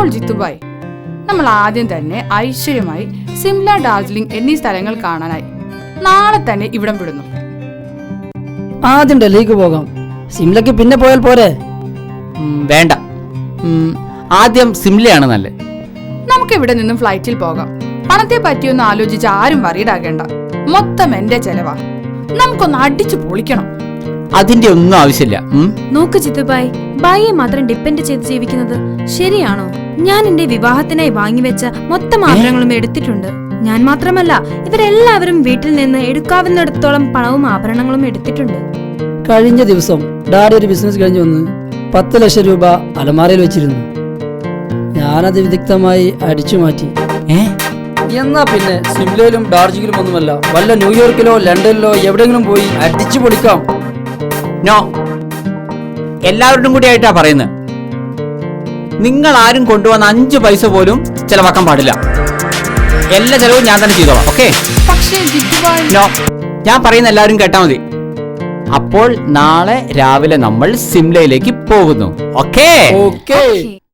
അപ്പോൾ ജിത്തുബായ്, നമ്മൾ ആദ്യം തന്നെ ഐശ്വര്യമായി സിംല, ഡാർജിലിംഗ് എന്നീ സ്ഥലങ്ങൾ കാണാനായി നാളെ തന്നെ ഇവിടം വിടുന്നു. ആദ്യം ഡൽഹിക്ക് പോകാം. സിംലക്ക് പിന്നെ പോയാൽ പോരെ? വേണ്ട, ആദ്യം സിംലയാണ് നല്ലത്. നമുക്ക് ഇവിടെ നിന്നും ഫ്ലൈറ്റിൽ പോകാം. പണത്തെ പറ്റിയൊന്ന് ആലോചിച്ച് ആരും വറീഡാകേണ്ട. മൊത്തം എന്റെ ചെലവാ. നമുക്കൊന്ന് അടിച്ചു പൊളിക്കണം. അതിന്റെ ഒന്നും ആവശ്യമില്ല. നോക്ക് ജിത്തുബായ്, ബായിയെ മാത്രം ഡിപ്പെൻഡ് ചെയ്ത് ജീവിക്കുന്നത് ശരിയാണോ? ഞാൻ എന്റെ വിവാഹത്തിനായി വാങ്ങിവെച്ച മൊത്തം ആഭരണങ്ങളും എടുത്തിട്ടുണ്ട്. ഞാൻ മാത്രമല്ല, ഇവരെല്ലാവരും വീട്ടിൽ നിന്ന് എടുക്കാവുന്നിടത്തോളം പണവും ആഭരണങ്ങളും എടുത്തിട്ടുണ്ട്. കഴിഞ്ഞ ദിവസം ഡാഡി ഒരു ബിസിനസ് കഴിഞ്ഞു വന്ന് 10 ലക്ഷം രൂപ അലമാരയിൽ വെച്ചിരുന്നു. ഞാനത് വിദഗ്ധമായി അടിച്ചു മാറ്റി. എന്നാ പിന്നെ സിംലയിലും ഡാർജിലിംഗിലും ഒന്നുമല്ല, വല്ല ന്യൂയോർക്കിലോ ലണ്ടനിലോ എവിടെയെങ്കിലും പോയി അടിച്ചു പൊളിക്കാം. നോ, എല്ലാവരോടും കൂടി ആയിട്ടാ പറയുന്നത്. നിങ്ങൾ ആരും കൊണ്ടുവന്ന 5 പൈസ പോലും ചെലവാക്കാൻ പാടില്ല. എല്ലാ ചെലവും ഞാൻ തന്നെ ചെയ്തോളാം. ഓക്കെ? പക്ഷേ ജിത്തുബായ്, നോ, ഞാൻ പറയുന്ന എല്ലാവരും കേട്ടാ മതി. അപ്പോൾ നാളെ രാവിലെ നമ്മൾ സിംലയിലേക്ക് പോകുന്നു. ഓക്കേ? ഓക്കേ.